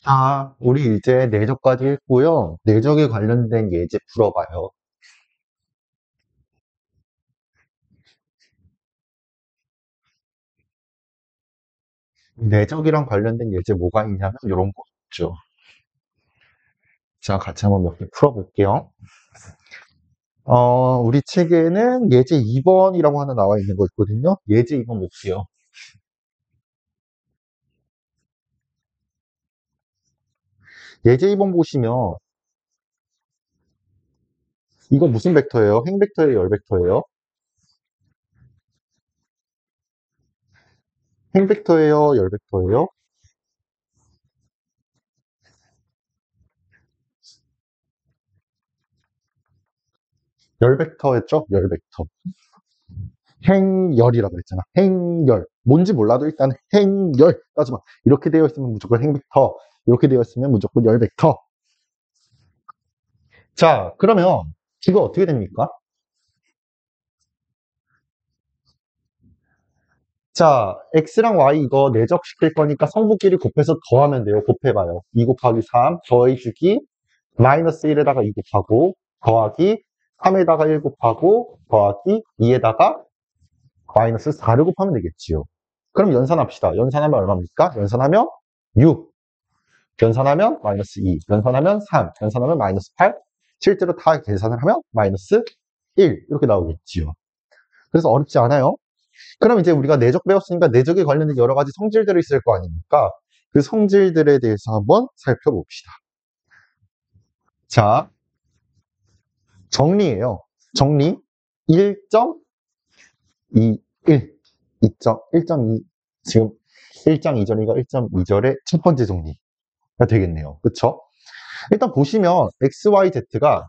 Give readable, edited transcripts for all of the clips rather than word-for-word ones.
자, 우리 이제 내적까지 했고요. 내적에 관련된 예제 풀어봐요. 내적이랑 관련된 예제 뭐가 있냐면 이런 거 있죠. 자, 같이 한번 몇 개 풀어볼게요. 우리 책에는 예제 2번이라고 하나 나와 있는 거 있거든요. 예제 2번 볼게요. 예제 2번 보시면 이거 무슨 벡터예요? 행벡터예요? 열벡터예요? 행벡터예요? 열벡터예요? 열벡터였죠? 열벡터. 행열이라고 했잖아. 행열. 뭔지 몰라도 일단 행열. 따지마. 이렇게 되어 있으면 무조건 행벡터. 이렇게 되어 있으면 무조건 열벡터. 자, 그러면 이거 어떻게 됩니까? 자, x랑 y 이거 내적시킬 거니까 성분끼리 곱해서 더하면 돼요. 곱해봐요. 2 곱하기 3 더해주기 마이너스 1에다가 2 곱하고 더하기 3에다가 1 곱하고 더하기 2에다가 마이너스 4를 곱하면 되겠지요. 그럼 연산합시다. 연산하면 얼마입니까? 연산하면 6. 연산하면 마이너스 2, 연산하면 3, 연산하면 마이너스 8, 실제로 다 계산을 하면 마이너스 1 이렇게 나오겠지요. 그래서 어렵지 않아요. 그럼 이제 우리가 내적 배웠으니까 내적에 관련된 여러 가지 성질들이 있을 거 아닙니까? 그 성질들에 대해서 한번 살펴봅시다. 자, 정리예요. 정리 1.21, 2.1.2 지금 1.2절이가 1.2절의 첫 번째 정리가 되겠네요. 그쵸? 일단 보시면 XYZ가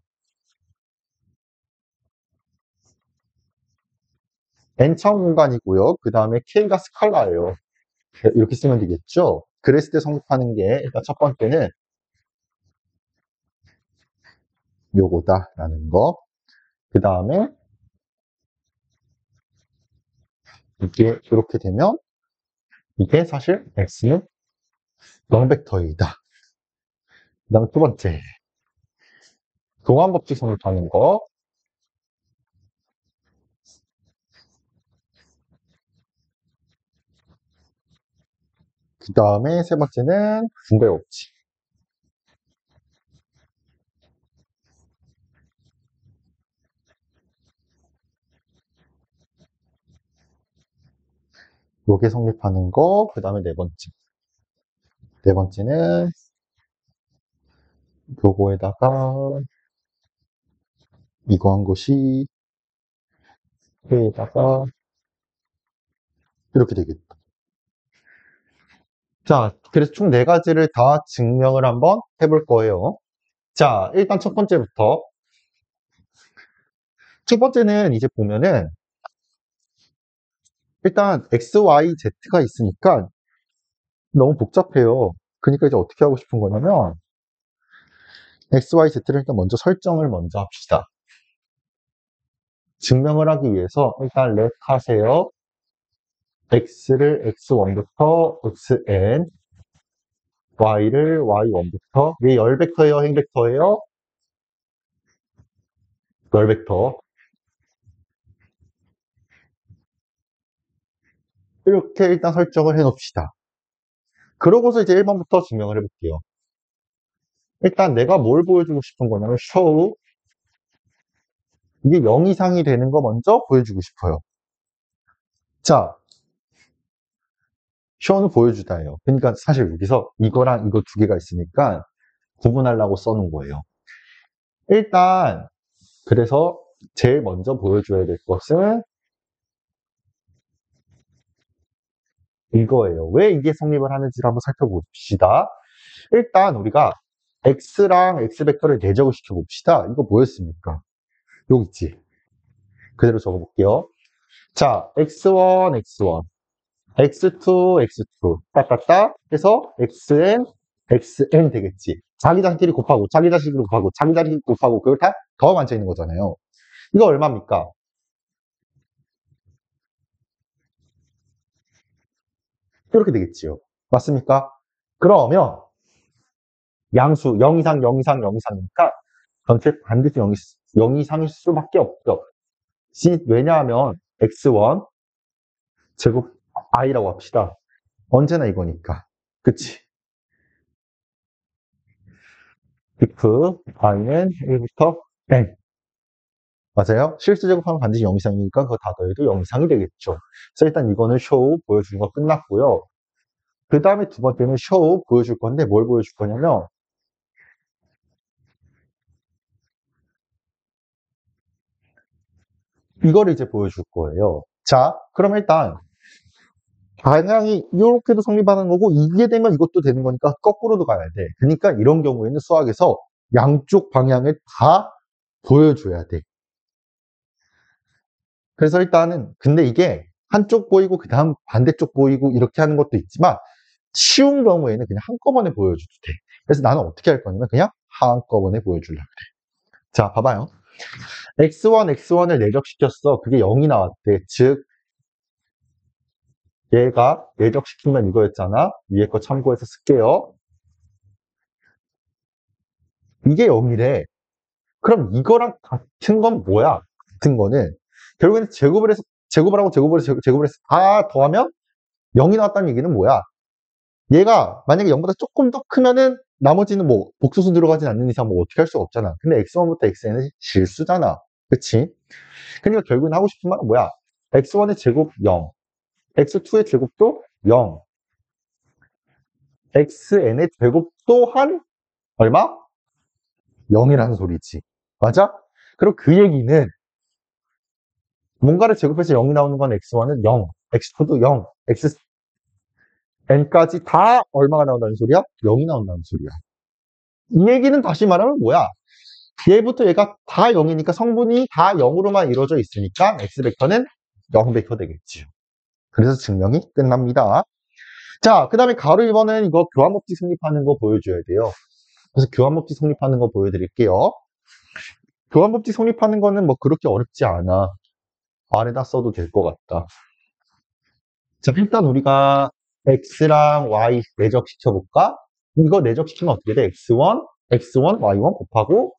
n차원 공간이고요. 그 다음에 k가 스칼라예요. 이렇게 쓰면 되겠죠? 그랬을 때 성립하는 게 일단 첫 번째는 요거다라는 거. 그 다음에 이게 이렇게 되면 이게 사실 x는 0벡터이다. 그 다음에 두 번째 동환법칙 성립하는 거. 그 다음에 세 번째는 분배법칙. 요게 성립하는 거. 그 다음에 네 번째. 네 번째는 요거에다가 이거 한 것이 여기에다가 이렇게 되겠다. 자, 그래서 총 네 가지를 다 증명을 한번 해볼 거예요. 자, 일단 첫 번째부터. 첫 번째는 이제 보면은 일단 X, Y, Z가 있으니까 너무 복잡해요. 그러니까 이제 어떻게 하고 싶은 거냐면 X, Y, Z를 일단 먼저 설정을 먼저 합시다. 증명을 하기 위해서 일단 렛 하세요. X를 X1부터 Xn, Y를 Y1부터 이게 열벡터예요, 행벡터예요? 열벡터. 이렇게 일단 설정을 해 놓읍시다. 그러고서 이제 1번부터 증명을 해볼게요. 일단 내가 뭘 보여주고 싶은 거냐면 show 이게 0 이상이 되는 거 먼저 보여주고 싶어요. 자, show는 보여주다예요. 그러니까 사실 여기서 이거랑 이거 두 개가 있으니까 구분하려고 써놓은 거예요. 일단 그래서 제일 먼저 보여줘야 될 것은 이거예요. 왜 이게 성립을 하는지를 한번 살펴봅시다. 일단 우리가 x랑 x벡터를 내적을 시켜봅시다. 이거 뭐였습니까? 여기 있지. 그대로 적어볼게요. 자, x1, x1, x2, x2, 따따따 해서 xn, xn 되겠지. 자기 자신끼리 곱하고, 자기 자신끼리 곱하고, 자기 자신끼리 곱하고, 그걸 다 더하고 앉아있는 거잖아요. 이거 얼마입니까? 이렇게 되겠지요. 맞습니까? 그러면 양수, 0 이상, 0 이상, 0 이상이니까 전체 반드시 0 이상일 수밖에 없죠. 왜냐하면 x1 제곱 i라고 합시다. 언제나 이거니까. 그치? if i는 1부터 n. 맞아요? 실수 제곱하면 반드시 0 이상이니까 그거 다 더해도 0 이상이 되겠죠. 그래서 일단 이거는 show 보여주는 거 끝났고요. 그 다음에 두 번째는 show 보여줄 건데 뭘 보여줄 거냐면 이거를 이제 보여줄 거예요. 자, 그럼 일단 방향이 이렇게도 성립하는 거고 이게 되면 이것도 되는 거니까 거꾸로도 가야 돼. 그러니까 이런 경우에는 수학에서 양쪽 방향을 다 보여줘야 돼. 그래서 일단은 근데 이게 한쪽 보이고 그 다음 반대쪽 보이고 이렇게 하는 것도 있지만 쉬운 경우에는 그냥 한꺼번에 보여줘도 돼. 그래서 나는 어떻게 할 거냐면 그냥 한꺼번에 보여주려고 그래. 자, 봐봐요. x1, x1을 내적시켰어. 그게 0이 나왔대. 즉 얘가 내적시키면 이거였잖아. 위에 거 참고해서 쓸게요. 이게 0이래. 그럼 이거랑 같은 건 뭐야? 같은 거는 결국에는 제곱을 해서 제곱을 하고 제곱을 해서 다 더하면 0이 나왔다는 얘기는 뭐야? 얘가 만약에 0보다 조금 더 크면은 나머지는 뭐 복소수 들어가진 않는 이상 뭐 어떻게 할 수가 없잖아. 근데 x1부터 xn은 실수잖아. 그치? 그러니까 결국엔 하고 싶은 말은 뭐야? x1의 제곱 0, x2의 제곱도 0, xn의 제곱 또한 얼마? 0이라는 소리지. 맞아? 그럼 그 얘기는 뭔가를 제곱해서 0이 나오는 건 x1은 0, x2도 0, xn까지 다 얼마가 나온다는 소리야? 0이 나온다는 소리야. 이 얘기는 다시 말하면 뭐야? 얘부터 얘가 다 0이니까 성분이 다 0으로만 이루어져 있으니까 x벡터는 0벡터 되겠지요. 그래서 증명이 끝납니다. 자, 그 다음에 가로 1번은 이거 교환법칙 성립하는 거 보여줘야 돼요. 그래서 교환법칙 성립하는 거 보여드릴게요. 교환법칙 성립하는 거는 뭐 그렇게 어렵지 않아. 아래다 써도 될 것 같다. 자, 일단 우리가 x랑 y 내적시켜볼까? 이거 내적시키면 어떻게 돼? x1, y1 곱하고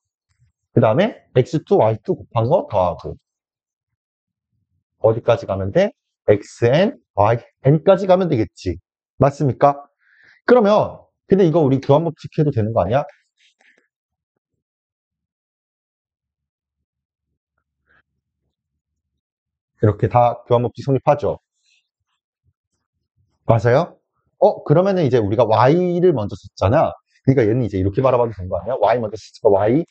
그 다음에 x2, y2 곱한 거 더하고 어디까지 가면 돼? xn, yn까지 가면 되겠지. 맞습니까? 그러면 근데 이거 우리 교환법칙 해도 되는 거 아니야? 이렇게 다 교환법칙 성립하죠. 맞아요? 그러면은 이제 우리가 y를 먼저 썼잖아. 그러니까 얘는 이제 이렇게 바라봐도 되는 거 아니야? y 먼저 썼으니까 y,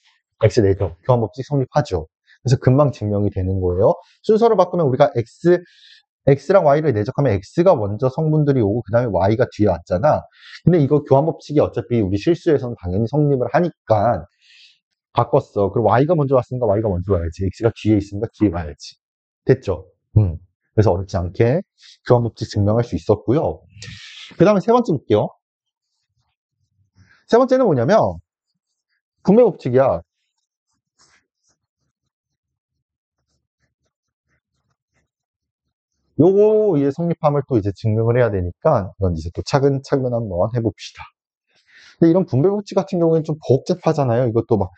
x 내죠. 교환법칙 성립하죠. 그래서 금방 증명이 되는 거예요. 순서를 바꾸면 우리가 x랑 y를 내적하면 x가 먼저 성분들이 오고 그 다음에 y가 뒤에 왔잖아. 근데 이거 교환법칙이 어차피 우리 실수에서는 당연히 성립을 하니까 바꿨어. 그리고 y가 먼저 왔으니까 y가 먼저 와야지. x가 뒤에 있으니까 뒤에 와야지. 됐죠? 그래서 어렵지 않게 교환법칙 증명할 수 있었고요. 그 다음에 세 번째 볼게요. 세 번째는 뭐냐면 분배법칙이야. 요거 이제 성립함을 또 이제 증명을 해야 되니까 이건 이제 또 차근차근 한번 해봅시다. 근데 이런 분배법칙 같은 경우에는 좀 복잡하잖아요. 이것도 막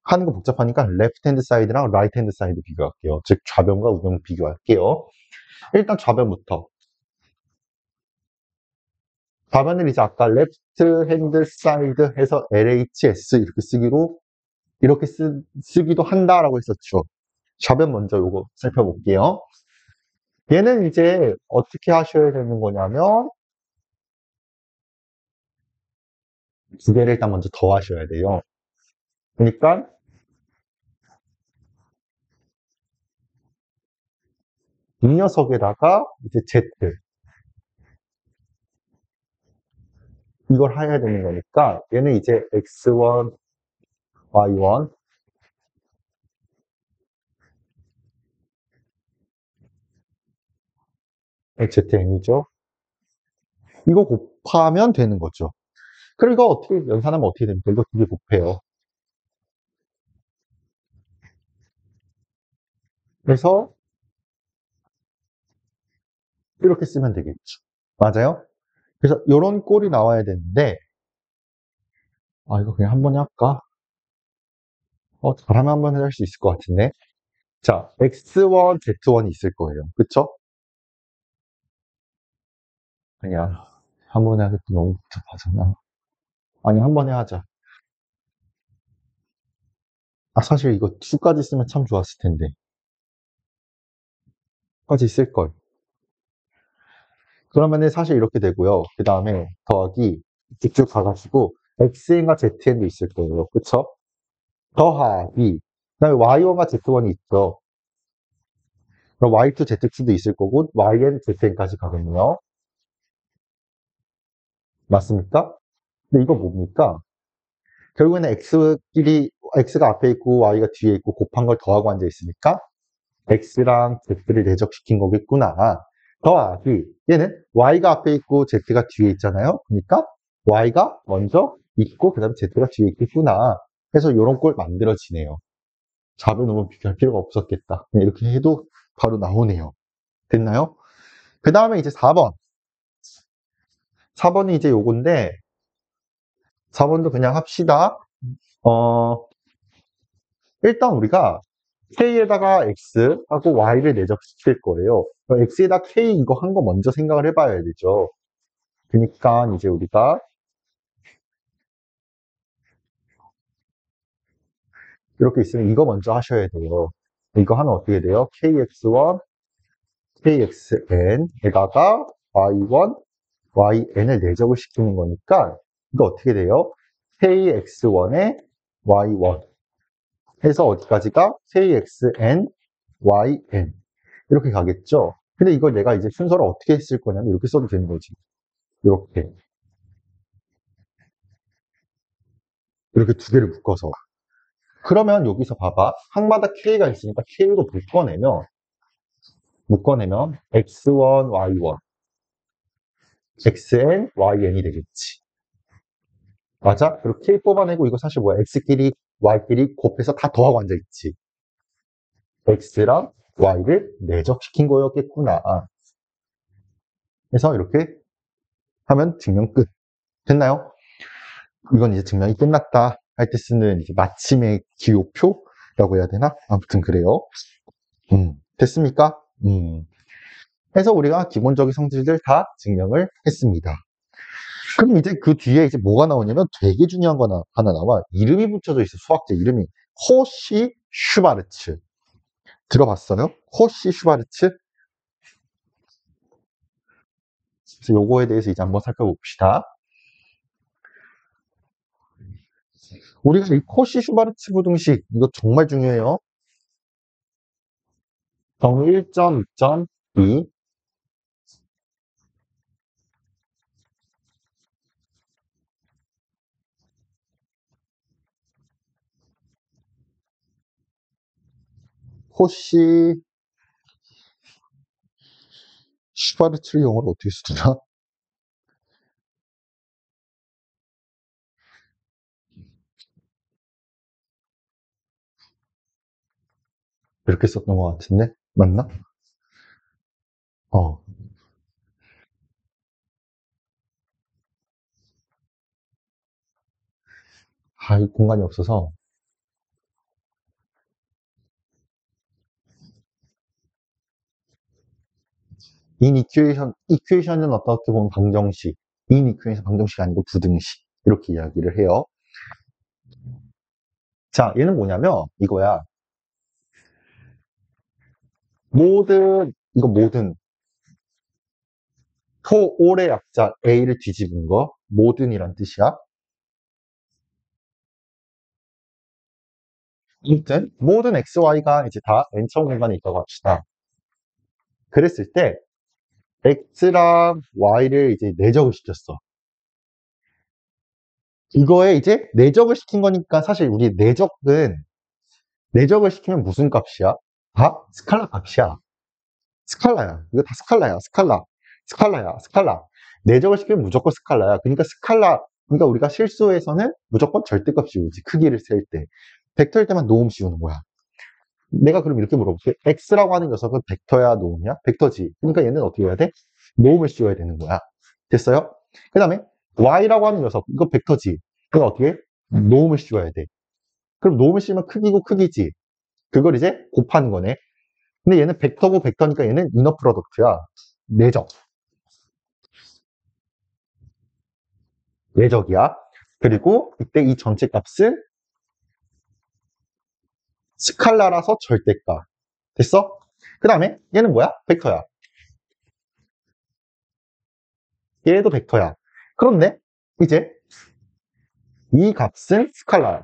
하는 거 복잡하니까 레프트 핸드 사이드랑 라이트 핸드 사이드 비교할게요. 즉 좌변과 우변 비교할게요. 일단 좌변부터. 좌변을 이제 아까 레프트 핸드 사이드 해서 LHS 이렇게 쓰기로 이렇게 쓰기도 한다라고 했었죠. 좌변 먼저 요거 살펴볼게요. 얘는 이제 어떻게 하셔야 되는 거냐면 두 개를 일단 먼저 더 하셔야 돼요. 그러니까 이 녀석에다가 이제 Z 이걸 해야 되는 거니까 얘는 이제 X1, Y1, ZN이죠. 이거 곱하면 되는 거죠. 그리고 이거 어떻게 연산하면 어떻게 됩니까? 이거 두 개 곱해요. 그래서 이렇게 쓰면 되겠죠. 맞아요? 그래서 이런 꼴이 나와야 되는데 아, 이거 그냥 한 번에 할까? 잘하면 한 번에 할 수 있을 것 같은데. 자, X1, Z1이 있을 거예요. 그쵸? 아니야. 한 번에 하기 너무 복잡하잖아. 아니, 한 번에 하자. 아, 사실 이거 2까지 쓰면 참 좋았을 텐데. 까지 쓸걸. 그러면은 사실 이렇게 되고요. 그 다음에 더하기 쭉쭉 가가지고 Xn과 Zn도 있을 거예요. 그쵸? 더하기. 그 다음에 Y1과 Z1이 있죠. 그럼 Y2, Z2도 있을 거고 YN, ZN까지 가겠네요. 맞습니까? 근데 이거 뭡니까? 결국에는 X가 앞에 있고 Y가 뒤에 있고 곱한 걸 더하고 앉아 있으니까 X랑 Z를 내적시킨 거겠구나. 더하기. 얘는 Y가 앞에 있고 Z가 뒤에 있잖아요. 그러니까 Y가 먼저 있고 그 다음에 Z가 뒤에 있겠구나. 해서 이런 꼴 만들어지네요. 답을 너무 비교할 필요가 없었겠다. 그냥 이렇게 해도 바로 나오네요. 됐나요? 그 다음에 이제 4번. 4번이 이제 요건데 4번도 그냥 합시다. 어, 일단 우리가 K에다가 X하고 Y를 내적시킬 거예요. 그럼 X에다 K 이거 한 거 먼저 생각을 해봐야 되죠. 그러니까 이제 우리가 이렇게 있으면 이거 먼저 하셔야 돼요. 이거 하면 어떻게 돼요? KX1, KXN에다가 Y1, YN을 내적을 시키는 거니까 이거 어떻게 돼요? KX1에 Y1 해서 어디까지가? KXN, YN 이렇게 가겠죠? 근데 이걸 내가 이제 순서를 어떻게 쓸 거냐면 이렇게 써도 되는 거지. 이렇게. 이렇게 두 개를 묶어서. 그러면 여기서 봐봐. 항마다 K가 있으니까 K로 묶어내면 X1, Y1, XN, YN이 되겠지. 맞아? 그리고 K 뽑아내고 이거 사실 뭐야? X끼리, Y끼리 곱해서 다 더하고 앉아있지. X랑 Y를 내적시킨 거였겠구나. 그래서 이렇게 하면 증명 끝. 됐나요? 이건 이제 증명이 끝났다 할 때 쓰는 이제 마침의 기호표라고 해야 되나? 아무튼 그래요. 됐습니까? 해서 우리가 기본적인 성질들 다 증명을 했습니다. 그럼 이제 그 뒤에 이제 뭐가 나오냐면 되게 중요한 거 하나 나와. 이름이 붙여져 있어. 수학제 이름이. 호시 슈바르츠. 들어봤어요? 호시 슈바르츠? 그래서 요거에 대해서 이제 한번 살펴봅시다. 우리가 이 호시 슈바르츠 부등식, 이거 정말 중요해요. 정의 1.2.2. 호시 슈바르츠를 영어로 어떻게 쓰나? 이렇게 썼던 것 같은데? 맞나? 어. 이 공간이 없어서. 이퀘이션은 어떻게 보면 방정식. 이퀘이션 방정식이 아니고 부등식. 이렇게 이야기를 해요. 자, 얘는 뭐냐면, 이거야. 모든, 토올의 약자 A를 뒤집은 거, 모든이란 뜻이야. 아무튼, 모든 XY가 이제 다 N차 공간에 있다고 합시다. 그랬을 때, X랑 Y를 이제 내적을 시켰어. 이거에 이제 내적을 시킨 거니까 사실 우리 내적을 시키면 무슨 값이야? 다 스칼라 값이야. 스칼라야. 이거 다 스칼라야. 스칼라야. 스칼라. 내적을 시키면 무조건 스칼라야. 그러니까 우리가 실수에서는 무조건 절대값 씌우지. 크기를 셀 때. 벡터일 때만 노음 씌우는 거야. 내가 그럼 이렇게 물어볼게. X라고 하는 녀석은 벡터야, 노음이야? 벡터지. 그러니까 얘는 어떻게 해야 돼? 노음을 씌워야 되는 거야. 됐어요? 그 다음에 Y라고 하는 녀석, 이거 벡터지. 그건 어떻게 해? 노음을 씌워야 돼. 그럼 노음을 씌우면 크기고 크기지. 그걸 이제 곱하는 거네. 근데 얘는 벡터고 벡터니까 얘는 이너 프로덕트야. 내적. 내적이야. 그리고 이때 이 전체 값은 스칼라라서 절대값. 됐어? 그 다음에 얘는 뭐야? 벡터야. 얘도 벡터야. 그런데 이제 이 값은 스칼라야.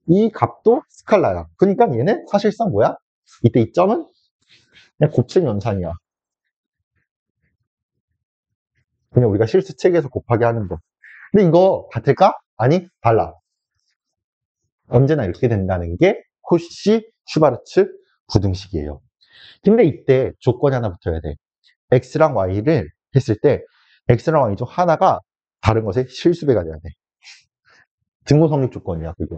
이 값도 스칼라야. 그러니까 얘는 사실상 뭐야? 이때 이 점은 그냥 곱셈 연산이야. 그냥 우리가 실수 체계에서 곱하기 하는 거. 근데 이거 같을까? 아니, 달라. 언제나 이렇게 된다는 게 코시 슈바르츠 부등식이에요. 근데 이때 조건이 하나 붙어야 돼. x랑 y를 했을 때 x랑 y 중 하나가 다른 것의 실수배가 돼야 돼. 증거 성립 조건이야, 그게.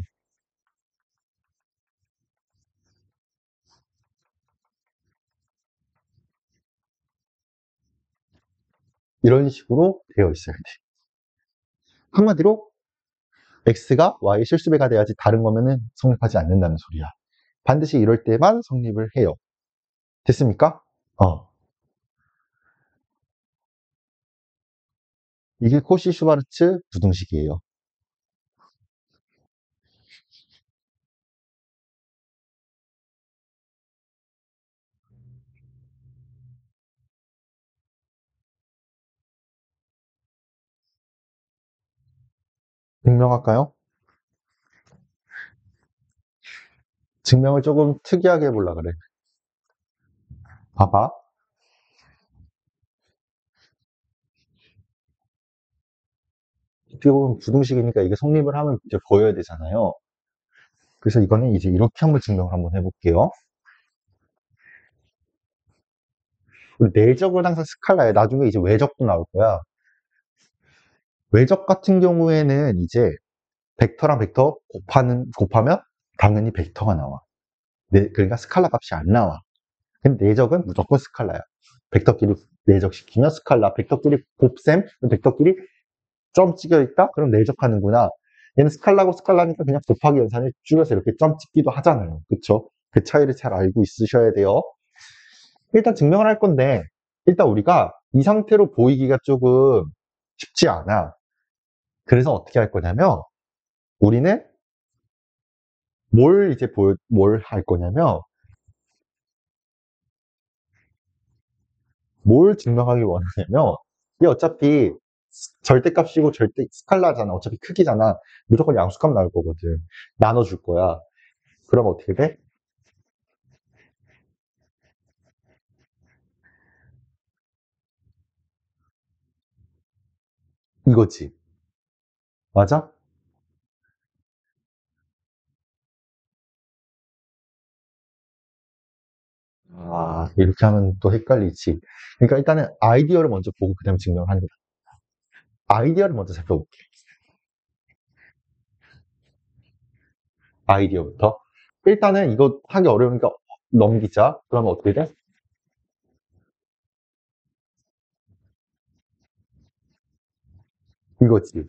이런 식으로 되어 있어야 돼. 한마디로 x가 y 실수배가 돼야지 다른 거면은 성립하지 않는다는 소리야. 반드시 이럴 때만 성립을 해요. 됐습니까? 이게 코시 슈바르츠 부등식이에요. 증명할까요? 증명을 조금 특이하게 해보려 그래. 봐봐. 어떻게 보면 부등식이니까 이게 성립을 하면 이제 보여야 되잖아요. 그래서 이거는 이제 이렇게 한번 증명을 한번 해볼게요. 우리 내적은 항상 스칼라야. 나중에 이제 외적도 나올 거야. 외적 같은 경우에는 이제 벡터랑 벡터 곱하면 당연히 벡터가 나와. 그러니까 스칼라 값이 안 나와. 근데 내적은 무조건 스칼라야. 벡터끼리 내적시키면 스칼라, 벡터끼리 곱셈, 벡터끼리 점 찍혀 있다? 그럼 내적하는구나. 얘는 스칼라고 스칼라니까 그냥 곱하기 연산을 줄여서 이렇게 점 찍기도 하잖아요. 그쵸? 그 차이를 잘 알고 있으셔야 돼요. 일단 증명을 할 건데, 일단 우리가 이 상태로 보이기가 조금 쉽지 않아. 그래서 어떻게 할 거냐면, 우리는 뭘 할 거냐면, 뭘 증명하기 원하냐면, 이게 어차피 절대값이고 절대 스칼라잖아. 어차피 크기잖아. 무조건 양수값 나올 거거든. 나눠줄 거야. 그럼 어떻게 돼? 이거지. 맞아? 아, 이렇게 하면 또 헷갈리지. 그러니까 일단은 아이디어를 먼저 보고 그다음에 증명을 하는 거야. 아이디어를 먼저 살펴볼게. 아이디어부터. 일단은 이거 하기 어려우니까 넘기자. 그러면 어떻게 돼? 이거지.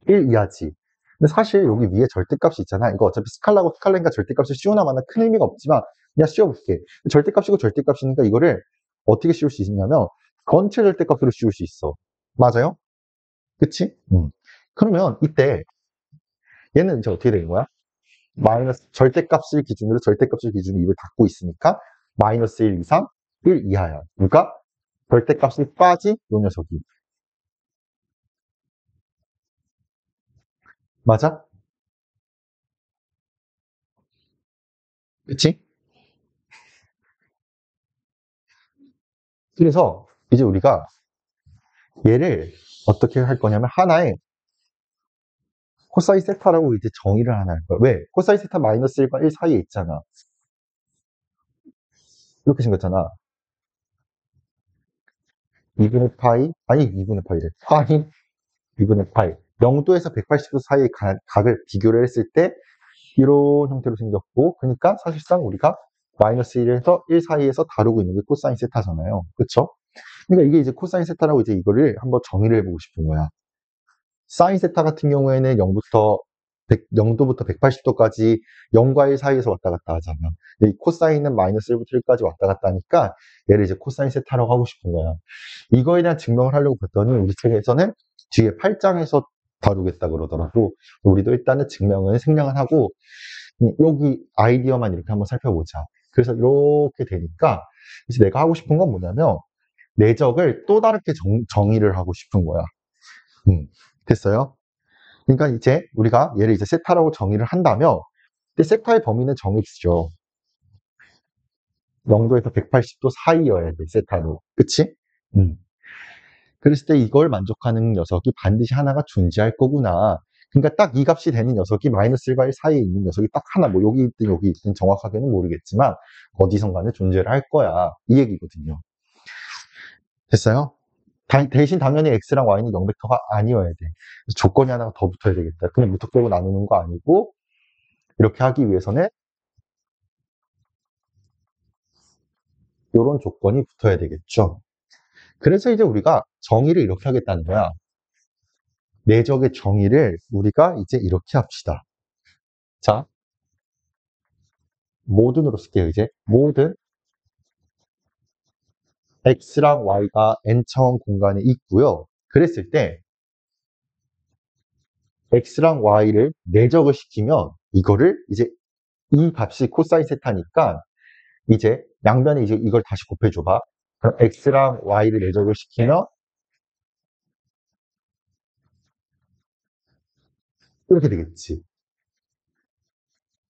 1 이하지. 근데 사실 여기 위에 절대값이 있잖아. 이거 어차피 스칼라고 스칼라니까 절대값을 씌우나마나 큰 의미가 없지만 그냥 씌워볼게. 절대값이고 절대값이니까 이거를 어떻게 씌울 수 있냐면 전체 절대값으로 씌울 수 있어. 맞아요? 그치? 그러면 이때 얘는 이제 어떻게 되는 거야? 마이너스 절대값을 기준으로 입을 닫고 있으니까 마이너스 1 이상 1 이하야. 누가? 절대값이 빠진 요 녀석이. 맞아? 그치? 그래서 이제 우리가 얘를 어떻게 할 거냐면 하나의 코사인 세타라고 이제 정의를 하나 할 거야. 왜? 코사인 세타 마이너스 1과 1 사이에 있잖아. 이렇게 생겼잖아. 2분의 파이, 아니 2분의 파이래. 파이 2분의 파이. 0도에서 180도 사이의 각을 비교를 했을 때 이런 형태로 생겼고, 그러니까 사실상 우리가 마이너스 1에서 1 사이에서 다루고 있는 게 코사인 세타잖아요. 그쵸? 그러니까 이게 이제 코사인 세타라고 이제 이거를 한번 정의를 해보고 싶은 거야. 사인 세타 같은 경우에는 0도부터 180도까지 0과 1 사이에서 왔다 갔다 하잖아. 근데 이 코사인은 마이너스 1부터 1까지 왔다 갔다 하니까 얘를 이제 코사인 세타라고 하고 싶은 거야. 이거에 대한 증명을 하려고 봤더니 우리 책에서는 뒤에 8장에서 다루겠다 그러더라고. 우리도 일단은 증명을 생략을 하고 여기 아이디어만 이렇게 한번 살펴보자. 그래서 이렇게 되니까 이제 내가 하고 싶은 건 뭐냐면 내적을 또 다르게 정의를 하고 싶은 거야. 됐어요? 그러니까 이제 우리가 얘를 이제 세타라고 정의를 한다면 근데 세타의 범위는 정해지죠. 0도에서 180도 사이여야 돼, 세타로. 그치? 그랬을 때 이걸 만족하는 녀석이 반드시 하나가 존재할 거구나. 그러니까 딱 이 값이 되는 녀석이 마이너스 1과 1 사이에 있는 녀석이 딱 하나, 뭐 여기 있든 정확하게는 모르겠지만 어디선가는 존재를 할 거야. 이 얘기거든요. 됐어요? 대신 당연히 x랑 y는 0벡터가 아니어야 돼. 조건이 하나가 더 붙어야 되겠다. 그냥 무턱대고 나누는 거 아니고 이렇게 하기 위해서는 이런 조건이 붙어야 되겠죠. 그래서 이제 우리가 정의를 이렇게 하겠다는 거야. 내적의 정의를 우리가 이제 이렇게 합시다. 자, 모든으로 쓸게요, 이제. 모든 x랑 y가 n차원 공간에 있고요. 그랬을 때 x랑 y를 내적을 시키면 이거를 이제 이 값이 코사인 세타니까 이제 양변에 이제 이걸 다시 곱해줘봐. 그럼 x랑 y를 내적을 시키면 이렇게 되겠지.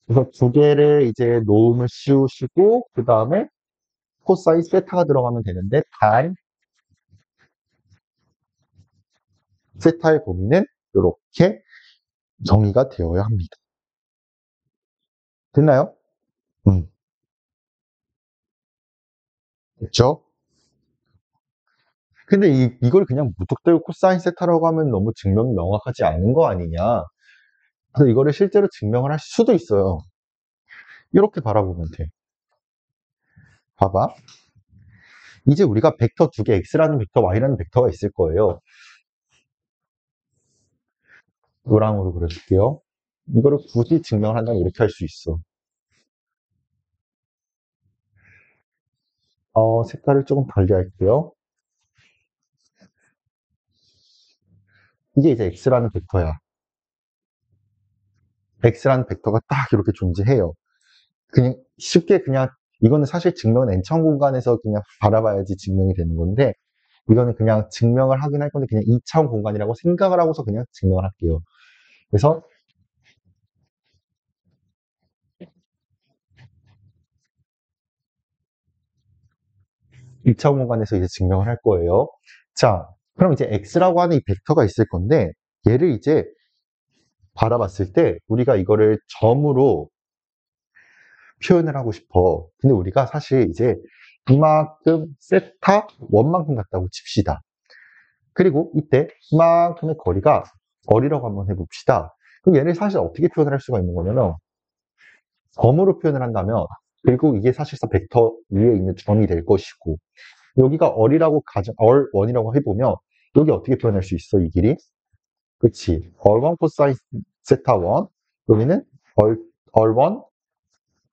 그래서 두 개를 이제 놓음을 씌우시고 그 다음에 코사인 세타가 들어가면 되는데 단 세타의 범위는 이렇게 정의가 되어야 합니다. 됐나요? 됐죠? 근데 이걸 그냥 무턱대고 코사인 세타라고 하면 너무 증명이 명확하지 않은 거 아니냐. 그래서 이거를 실제로 증명을 할 수도 있어요. 이렇게 바라보면 돼. 봐봐. 이제 우리가 벡터 두 개, x라는 벡터, y라는 벡터가 있을 거예요. 노랑으로 그려줄게요. 이거를 굳이 증명을 한다면 이렇게 할 수 있어. 색깔을 조금 달리 할게요. 이게 이제 x라는 벡터야. x라는 벡터가 딱 이렇게 존재해요. 그냥 쉽게 그냥 이거는 사실 증명은 n차원 공간에서 그냥 바라봐야지 증명이 되는 건데 이거는 그냥 증명을 하긴 할 건데 그냥 2차원 공간이라고 생각을 하고서 그냥 증명을 할게요. 그래서 2차원 공간에서 이제 증명을 할 거예요. 자, 그럼 이제 x라고 하는 이 벡터가 있을 건데 얘를 이제 바라봤을 때 우리가 이거를 점으로 표현을 하고 싶어. 근데 우리가 사실 이제 이만큼 세타 원만큼 같다고 칩시다. 그리고 이때 이만큼의 거리가 거리라고 한번 해봅시다. 그럼 얘를 사실 어떻게 표현을 할 수가 있는 거냐면 점으로 표현을 한다면 그리고 이게 사실상 벡터 위에 있는 점이 될 것이고 여기가 얼1이라고 해보면 여기 어떻게 표현할 수 있어, 이 길이? 그치. 얼1 코사인 세타 1 여기는 얼1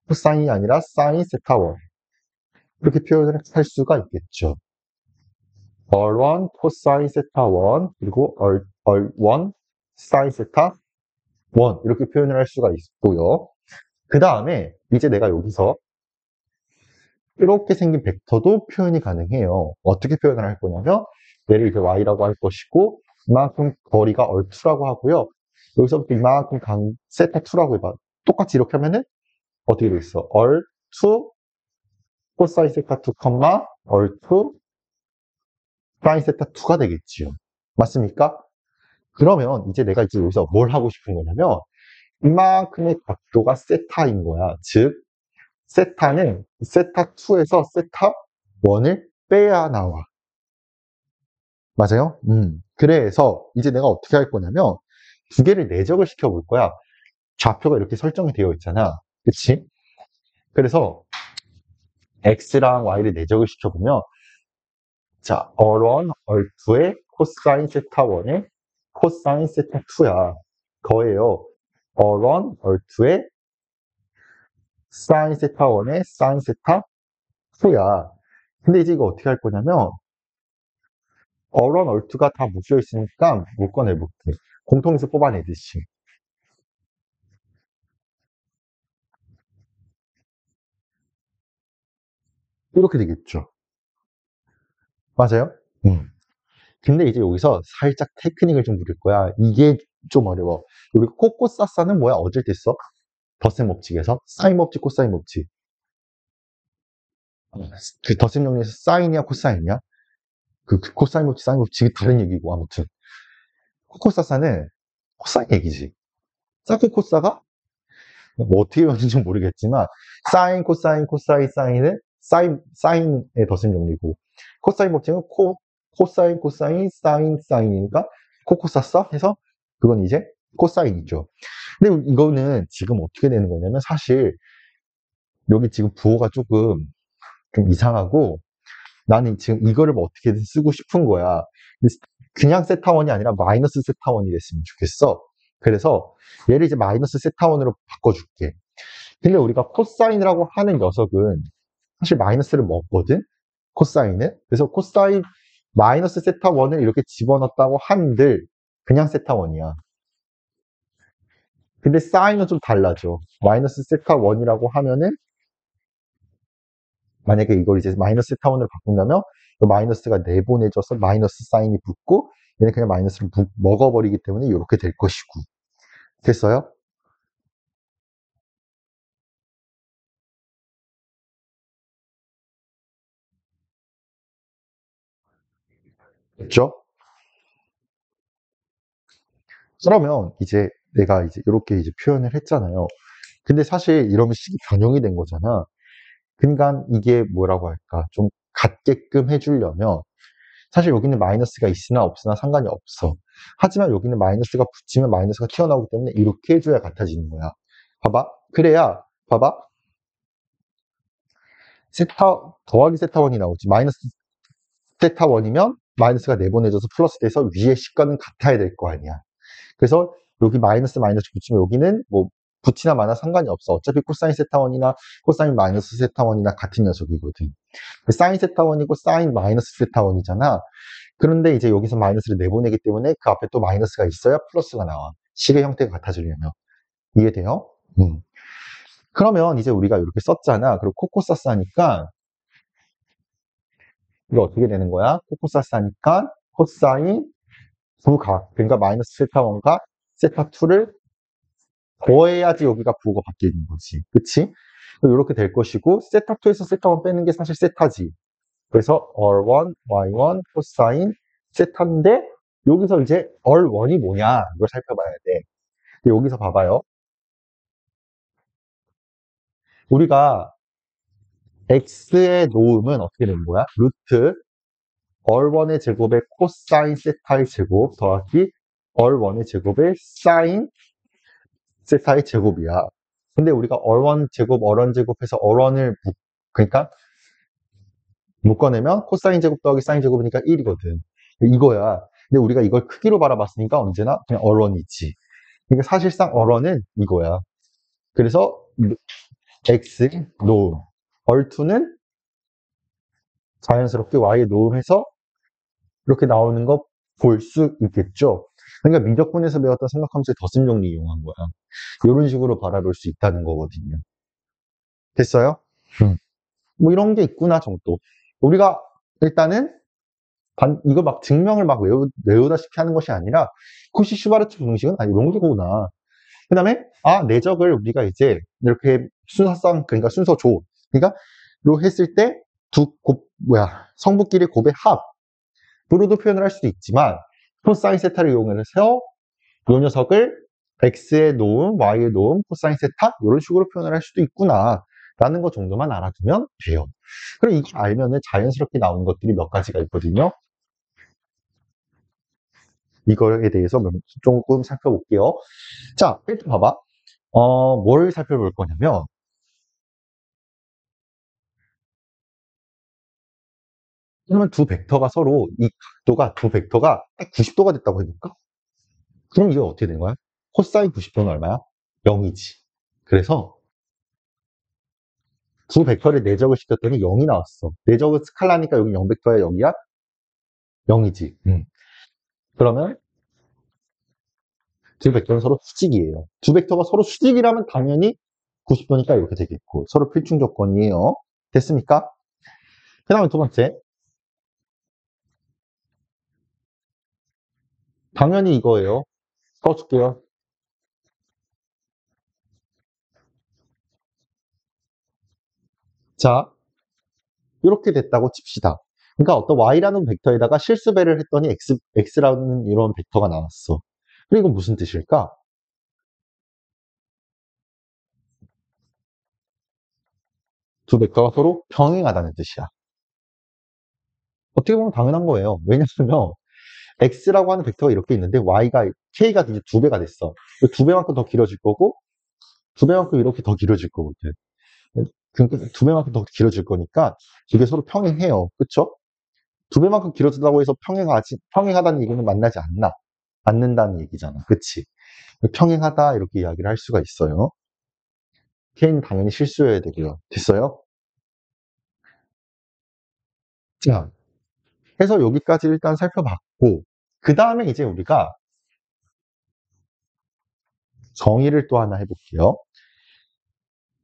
코사인이 아니라 사인 세타 1 이렇게 표현을 할 수가 있겠죠. 얼1 코사인 세타 1 그리고 얼1 사인 세타 1 이렇게 표현을 할 수가 있고요. 그 다음에 이제 내가 여기서 이렇게 생긴 벡터도 표현이 가능해요. 어떻게 표현을 할 거냐면 얘를 이제 y라고 할 것이고 이만큼 거리가 얼2라고 하고요. 여기서부터 이만큼 세타2라고 해봐. 똑같이 이렇게 하면은 어떻게 되겠어? 얼2 코사인 세타2, 얼2 사인 세타2가 되겠지요. 맞습니까? 그러면 이제 내가 이제 여기서 뭘 하고 싶은 거냐면 이만큼의 각도가 세타인 거야. 즉 세타는 세타2에서 세타1을 빼야 나와. 맞아요? 그래서 이제 내가 어떻게 할 거냐면 두 개를 내적을 시켜볼 거야. 좌표가 이렇게 설정이 되어 있잖아. 그치? 그래서 x랑 y를 내적을 시켜보면 자, 얼1, 얼2의 코사인 세타1의 코사인 세타 2야. 더해요. 얼1, 얼2의 사인 세타 1의 사인 세타 2야. 근데 이제 이거 어떻게 할 거냐면 얼1, 얼2가 다 묶여 있으니까 묶어내볼게. 공통에서 뽑아내듯이. 이렇게 되겠죠. 맞아요? 음. 근데 이제 여기서 살짝 테크닉을 좀 부릴 거야. 이게 좀 어려워. 우리 코코사사는 뭐야? 어딜 뗐어? 덧셈 법칙에서 사인 법칙, 코사인 법칙. 그 덧셈 정리에서 사인이야, 코사인이야? 그 코사인 법칙, 사인 법칙이 다른 얘기고 아무튼 코코사사는 코사인 얘기지. 사코코사가 뭐 어떻게 외웠는지 모르겠지만 사인, 코사인, 코사인, 사인은 사인의 덧셈 정리고 코사인 법칙은 코사인, 코사인, 사인, 사인이니까 코코사사 해서 그건 이제 코사인이죠. 근데 이거는 지금 어떻게 되는 거냐면 사실 여기 지금 부호가 조금 좀 이상하고 나는 지금 이거를 뭐 어떻게든 쓰고 싶은 거야. 그냥 세타원이 아니라 마이너스 세타원이 됐으면 좋겠어. 그래서 얘를 이제 마이너스 세타원으로 바꿔줄게. 근데 우리가 코사인이라고 하는 녀석은 사실 마이너스를 먹거든? 코사인은. 그래서 코사인 마이너스 세타원을 이렇게 집어넣었다고 한들 그냥 세타원이야. 근데 사인은 좀 달라져. 마이너스 세타원이라고 하면은 만약에 이걸 이제 마이너스 세타원으로 바꾼다면 그 마이너스가 내보내져서 마이너스 사인이 붙고 얘는 그냥 마이너스를 먹어버리기 때문에 이렇게 될 것이고. 됐어요? 됐죠? 그러면 이제 내가 이제 이렇게 이제 표현을 했잖아요. 근데 사실 이러면 식이 변형이 된 거잖아. 그러니까 이게 뭐라고 할까? 좀 같게끔 해주려면 사실 여기는 마이너스가 있으나 없으나 상관이 없어. 하지만 여기는 마이너스가 붙이면 마이너스가 튀어나오기 때문에 이렇게 해줘야 같아지는 거야. 봐봐. 그래야 봐봐. 세타 더하기 세타1이 나오지. 마이너스 세타1이면 마이너스가 내보내져서 플러스 돼서 위에 식과는 같아야 될 거 아니야. 그래서 여기 마이너스 마이너스 붙이면 여기는 뭐 붙이나 마나 상관이 없어. 어차피 코사인 세타1이나 코사인 마이너스 세타1이나 같은 녀석이거든. 사인 세타1이고 사인 마이너스 세타1이잖아. 그런데 이제 여기서 마이너스를 내보내기 때문에 그 앞에 또 마이너스가 있어야 플러스가 나와. 식의 형태가 같아지려면. 이해돼요? 그러면 이제 우리가 이렇게 썼잖아. 그리고 코코사스 하니까 이거 어떻게 되는 거야? 코코사스 하니까 코사인 부각. 그러니까 마이너스 세타1과 세타2를 더해야지 여기가 부호가 바뀌는 거지. 그치? 이렇게 될 것이고 세타2에서 세타1 빼는 게 사실 세타지. 그래서 얼1, y1, 코사인 세타인데 여기서 이제 얼1이 뭐냐 이걸 살펴봐야 돼. 근데 여기서 봐봐요. 우리가 x의 놓음은 어떻게 되는 거야? 루트 얼1의 제곱에 코사인 세타의 제곱 더하기 얼1의 제곱에 사인 세타의 제곱이야. 근데 우리가 얼1 제곱, 얼1 제곱해서 얼1을 그러니까 묶어내면 코사인 제곱 더하기 사인 제곱이니까 1이거든. 이거야. 근데 우리가 이걸 크기로 바라봤으니까 언제나 그냥 얼1이지. 그러니까 사실상 얼1은 이거야. 그래서 x 놓음. 얼2는 자연스럽게 y에 놓음해서 이렇게 나오는 거 볼 수 있겠죠. 그러니까 미적분에서 배웠던 삼각함수의 덧셈 정리 이용한 거야. 이런 식으로 바라볼 수 있다는 거거든요. 됐어요? 뭐 이런 게 있구나 정도. 우리가 일단은 이거 막 증명을 막 외우다시피 하는 것이 아니라 쿠시 슈바르트 공식은 이런 게구나. 그 다음에 내적을 우리가 이제 이렇게 순서상 그러니까 순서조 그러니까 로 했을 때 성분끼리 곱의 합으로도 표현을 할 수도 있지만 코사인 세타를 이용해서 이 녀석을 x의 놓음, y의 놓음, 코사인 세타 이런 식으로 표현을 할 수도 있구나 라는 것 정도만 알아두면 돼요. 그럼 이거 알면은 자연스럽게 나오는 것들이 몇 가지가 있거든요. 이거에 대해서 조금 살펴볼게요. 자, 일단 봐봐. 뭘 살펴볼 거냐면 그러면 두 벡터가 서로 이 각도가 두 벡터가 딱 90도가 됐다고 해볼까? 그럼 이게 어떻게 되는 거야? 코사인 90도는 얼마야? 0이지. 그래서 두 벡터를 내적을 시켰더니 0이 나왔어. 내적은 스칼라니까 여기 0벡터야, 여기야? 0이지. 그러면 두 벡터는 서로 수직이에요. 두 벡터가 서로 수직이라면 당연히 90도니까 이렇게 되겠고 서로 필충 조건이에요. 됐습니까? 그 다음에 두 번째. 당연히 이거예요. 써줄게요. 자, 이렇게 됐다고 칩시다. 그러니까 어떤 y라는 벡터에다가 실수배를 했더니 x라는 이런 벡터가 나왔어. 그리고 무슨 뜻일까? 두 벡터가 서로 평행하다는 뜻이야. 어떻게 보면 당연한 거예요. 왜냐하면 x라고 하는 벡터가 이렇게 있는데 k가 이제 두 배가 됐어. 두 배만큼 더 길어질 거고 두 배만큼 이렇게 더 길어질 거거든. 그러니까 두 배만큼 더 길어질 거니까 이게 서로 평행해요. 그쵸? 두 배만큼 길어진다고 해서 평행하다는 얘기는 만나지 않는다는 얘기잖아. 그치? 평행하다 이렇게 이야기를 할 수가 있어요. k는 당연히 실수여야 되고요. 됐어요? 자, 해서 여기까지 일단 살펴봤고 그 다음에 이제 우리가 정의를 또 하나 해볼게요.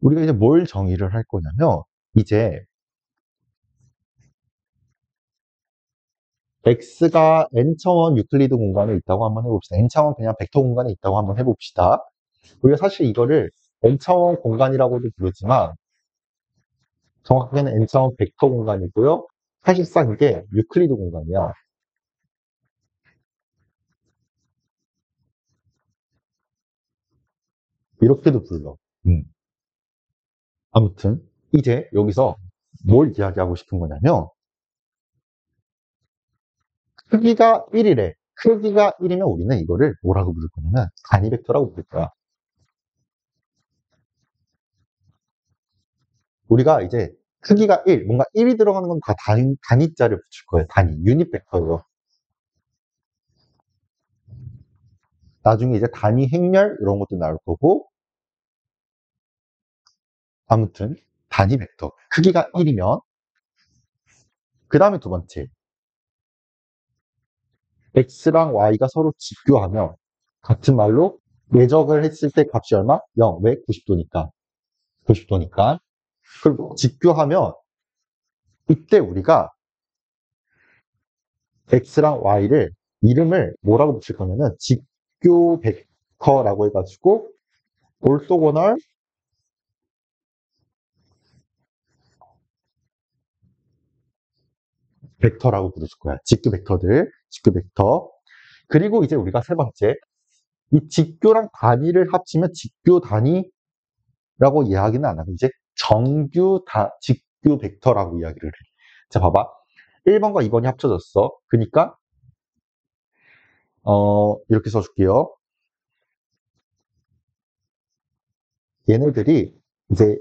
우리가 이제 뭘 정의를 할 거냐면 이제 x가 n차원 유클리드 공간에 있다고 한번 해봅시다. n차원 그냥 벡터 공간에 있다고 한번 해봅시다. 우리가 사실 이거를 n차원 공간이라고도 부르지만 정확하게는 n차원 벡터 공간이고요. 사실상 이게 유클리드 공간이야. 이렇게도 불러. 음. 아무튼 이제 여기서 뭘 이야기하고 싶은 거냐면 크기가 1이래. 크기가 1이면 우리는 이거를 뭐라고 부를 거냐면 단위 벡터라고 부를 거야. 우리가 이제 크기가 1, 뭔가 1이 들어가는 건 다 단위자를 붙일 거예요. 단위, 유닛 벡터예요. 나중에 이제 단위 행렬 이런 것도 나올 거고 아무튼 단위 벡터. 크기가 1이면 그 다음에 두 번째 x랑 y가 서로 직교하면 같은 말로 내적을 했을 때 값이 얼마? 0. 왜? 90도니까. 90도니까. 그리고 직교하면 이때 우리가 x랑 y를 이름을 뭐라고 붙일 거냐면 직교 벡터라고 해가지고 orthogonal 벡터라고 부를 거야. 직교 벡터들, 직교 벡터. 그리고 이제 우리가 세 번째, 이 직교랑 단위를 합치면 직교 단위라고 이야기는 안 하고 이제 직교 벡터라고 이야기를 해. 자, 봐봐. 1번과 2번이 합쳐졌어. 그러니까 이렇게 써줄게요. 얘네들이 이제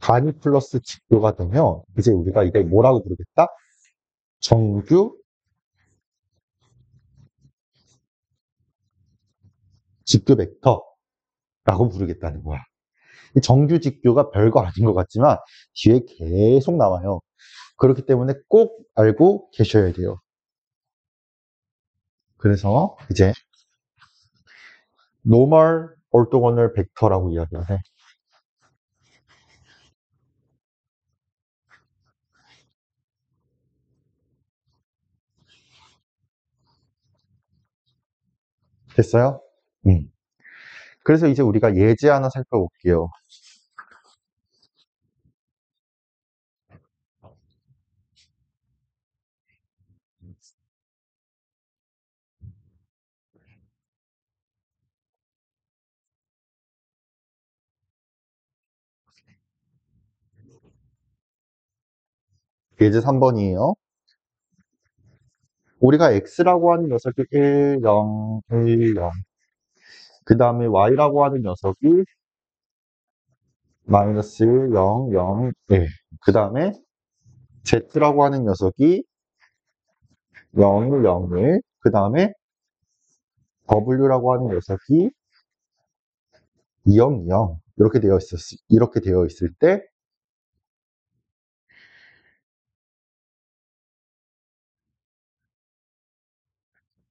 단위 플러스 직교가 되면 이제 우리가 이걸 뭐라고 부르겠다? 정규 직교 벡터라고 부르겠다는 거야. 이 정규 직교가 별거 아닌 것 같지만 뒤에 계속 나와요. 그렇기 때문에 꼭 알고 계셔야 돼요. 그래서 이제 normal orthogonal 벡터라고 이야기를 해. 됐어요? 음. 그래서 이제 우리가 예제 하나 살펴볼게요. 예제 3번이에요. 우리가 x라고 하는 녀석이 1, 0, 1, 0. 그 다음에 y라고 하는 녀석이 마이너스 1, 0, 0, 1. 그 다음에 z라고 하는 녀석이 0, 0을, 그 다음에 W라고 하는 녀석이 2, 0, 2, 0. 이렇게 되어 있을 때,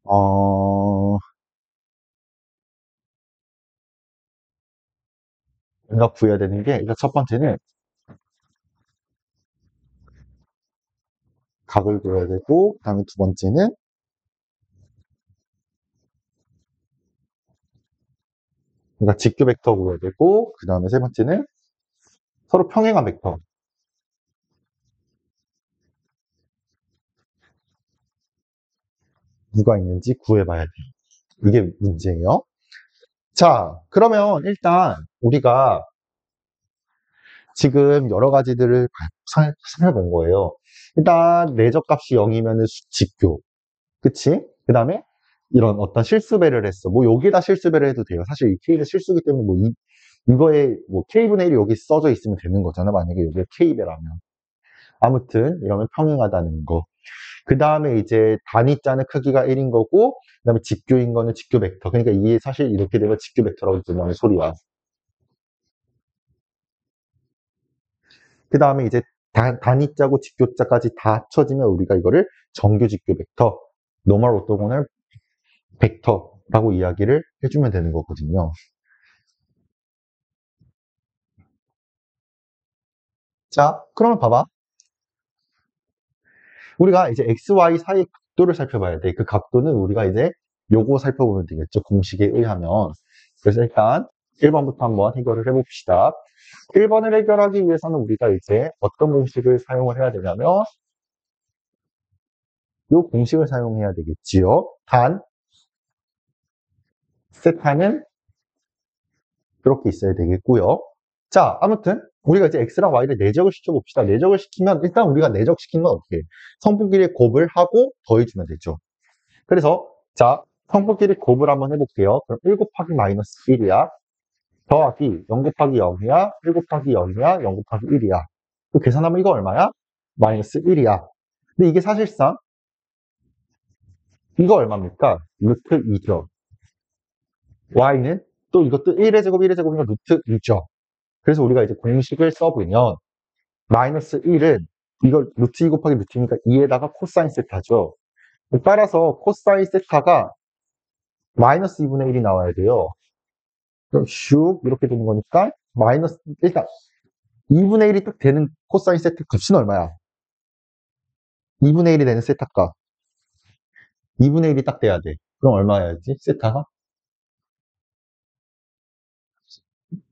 어, 우리가 구해야 되는 게, 일단 첫 번째는 각을 구해야 되고, 그 다음에 두 번째는 그러니까 직교 벡터 구해야 되고, 그 다음에 세 번째는 서로 평행한 벡터. 누가 있는지 구해봐야 돼. 이게 문제예요. 자, 그러면 일단 우리가 지금 여러 가지들을 살펴본 거예요. 일단 내적값이 0이면 직교. 그치? 그 다음에 이런 어떤 실수배를 했어. 뭐 여기다 실수배를 해도 돼요. 사실 이 K는 실수기 때문에 뭐 이거에 뭐 K분의 1이 여기 써져 있으면 되는 거잖아. 만약에 여기가 K배라면. 아무튼 이러면 평행하다는 거. 그 다음에 이제 단위자는 크기가 1인 거고, 그 다음에 직교인 거는 직교 벡터. 그러니까 이게 사실 이렇게 되면 직교 벡터라고 부르는 소리야. 그 다음에 이제 단위자고 직교자까지 다 합쳐지면 우리가 이거를 정규 직교 벡터, 노멀 오토고널 벡터라고 이야기를 해주면 되는 거거든요. 자, 그러면 봐봐. 우리가 이제 XY 사이 각도를 살펴봐야 돼. 그 각도는 우리가 이제 요거 살펴보면 되겠죠. 공식에 의하면. 그래서 일단 1번부터 한번 해결을 해봅시다. 1번을 해결하기 위해서는 우리가 이제 어떤 공식을 사용을 해야 되냐면 요 공식을 사용해야 되겠지요. 단, 세타는 그렇게 있어야 되겠고요. 자, 아무튼 우리가 이제 x랑 y를 내적을 시켜봅시다. 내적을 시키면 일단 우리가 내적시킨 건 어떻게 해? 성분끼리 곱을 하고 더해주면 되죠. 그래서 자, 성분끼리 곱을 한번 해볼게요. 그럼 1 곱하기 마이너스 1이야. 더하기 0 곱하기 0이야. 1 곱하기 0이야. 0 곱하기 1이야. 그 계산하면 이거 얼마야? 마이너스 1이야. 근데 이게 사실상 이거 얼마입니까? 루트 2죠. y는 또 이것도 1의 제곱 1의 제곱이니까 루트 2죠. 그래서 우리가 이제 공식을 써보면 마이너스 1은 이걸 루트 2 곱하기 루트니까 2에다가 코사인 세타죠. 따라서 코사인 세타가 마이너스 2분의 1이 나와야 돼요. 그럼 슉 이렇게 되는 거니까 마이너스 일단 2분의 1이 딱 되는 코사인 세타 값은 얼마야? 2분의 1이 되는 세타 값. 2분의 1이 딱 돼야 돼. 그럼 얼마야지? 세타가?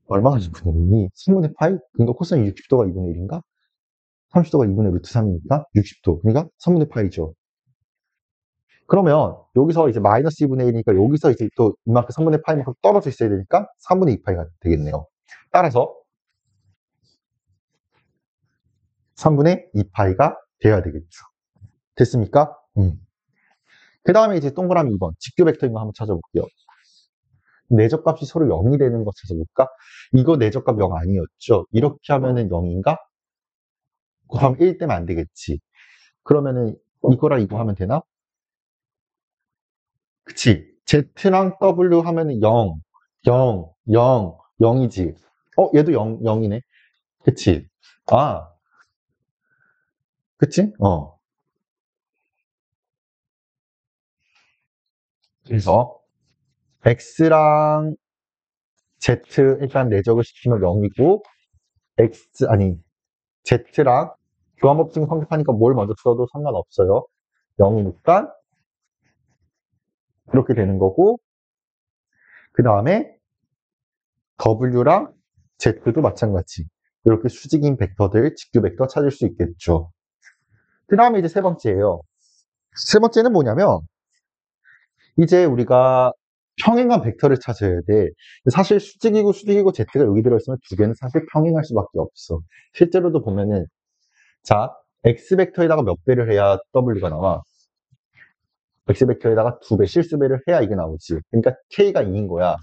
얼마가 2분의 1이니? 3분의 파이? 그러니까 코사인 60도가 2분의 1인가? 30도가 2분의 루트 3이니까 60도. 그러니까 3분의 파이죠. 그러면 여기서 이제 마이너스 2분의 1이니까 여기서 이제 또 이만큼 3분의 파이만큼 떨어져 있어야 되니까 3분의 2파이가 되겠네요. 따라서 3분의 2파이가 돼야 되겠죠. 됐습니까? 그 다음에 이제 동그라미 2번 직교 벡터인 거 한번 찾아볼게요. 내적값이 서로 0이 되는 거 찾아볼까? 이거 내적값 0 아니었죠? 이렇게 하면은 0인가? 그럼 1 되면 안 되겠지. 그러면은 이거랑 이거 하면 되나? 그치? Z랑 W 하면은 0, 0, 0, 0이지. 얘도 0, 0이네. 그치? 아, 그치? 그래서 X랑 Z 일단 내적을 시키면 0이고 Z랑 교환법칙 성립하니까 뭘 먼저 써도 상관없어요. 0이니까 이렇게 되는 거고 그 다음에 W랑 Z도 마찬가지. 이렇게 수직인 벡터들, 직교 벡터 찾을 수 있겠죠. 그 다음에 이제 세 번째예요. 세 번째는 뭐냐면 이제 우리가 평행한 벡터를 찾아야 돼. 사실 수직이고 Z가 여기 들어있으면 두 개는 사실 평행할 수밖에 없어. 실제로도 보면은 자, X 벡터에다가 몇 배를 해야 W가 나와? X 벡터에다가 두 배, 실수배를 해야 이게 나오지. 그러니까 K가 2인 거야.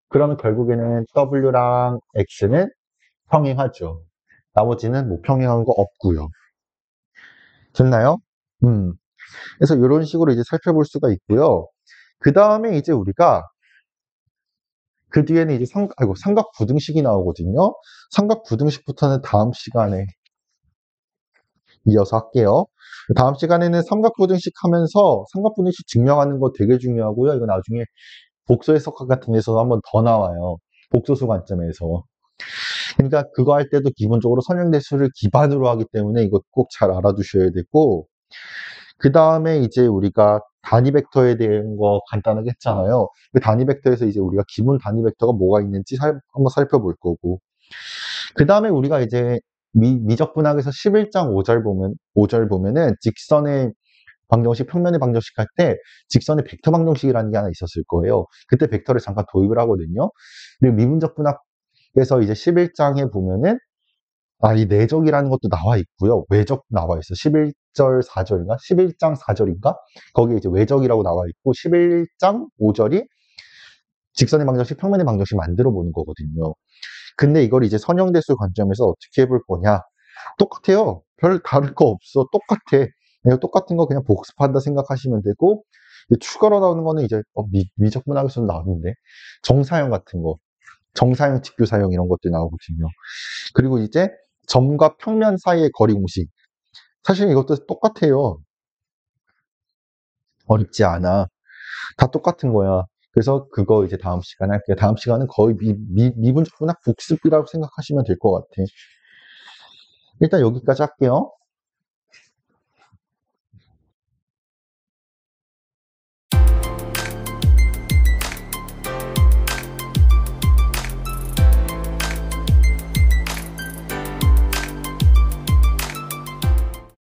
그러면 결국에는 W랑 X는 평행하죠. 나머지는 뭐 평행한 거 없고요. 됐나요? 음. 그래서 이런 식으로 이제 살펴볼 수가 있고요. 그 다음에 이제 우리가 그 뒤에는 이제 삼각부등식이 나오거든요. 삼각부등식부터는 다음 시간에 이어서 할게요. 다음 시간에는 삼각부등식 하면서 삼각부등식 증명하는 거 되게 중요하고요. 이거 나중에 복수 해석학 같은 데서 한번 더 나와요. 복소수 관점에서. 그러니까 그거 할 때도 기본적으로 선형대수를 기반으로 하기 때문에 이거 꼭 잘 알아두셔야 되고, 그 다음에 이제 우리가 단위 벡터에 대한 거 간단하게 했잖아요. 그 단위 벡터에서 이제 우리가 기본 단위 벡터가 뭐가 있는지 한번 살펴볼 거고. 그 다음에 우리가 이제 미적분학에서 11장 5절 보면은 직선의 방정식, 평면의 방정식 할 때 직선의 벡터 방정식이라는 게 하나 있었을 거예요. 그때 벡터를 잠깐 도입을 하거든요. 그리고 미분적분학에서 이제 11장에 보면은 이 내적이라는 것도 나와 있고요. 외적 나와 있어. 11절 4절인가? 11장 4절인가? 거기에 이제 외적이라고 나와 있고 11장 5절이 직선의 방정식, 평면의 방정식 만들어 보는 거거든요. 근데 이걸 이제 선형대수 관점에서 어떻게 해볼 거냐? 똑같아요. 별 다를 거 없어. 똑같아. 그냥 똑같은 거 그냥 복습한다 생각하시면 되고, 추가로 나오는 거는 이제 미적분학에서 나오는데 정사형 같은 거, 정사형, 직교사형 이런 것들이 나오거든요. 그리고 이제 점과 평면 사이의 거리 공식. 사실 이것도 똑같아요. 어렵지 않아. 다 똑같은 거야. 그래서 그거 이제 다음 시간에 할게요. 다음 시간은 거의 미분적분학 복습이라고 생각하시면 될 것 같아. 일단 여기까지 할게요.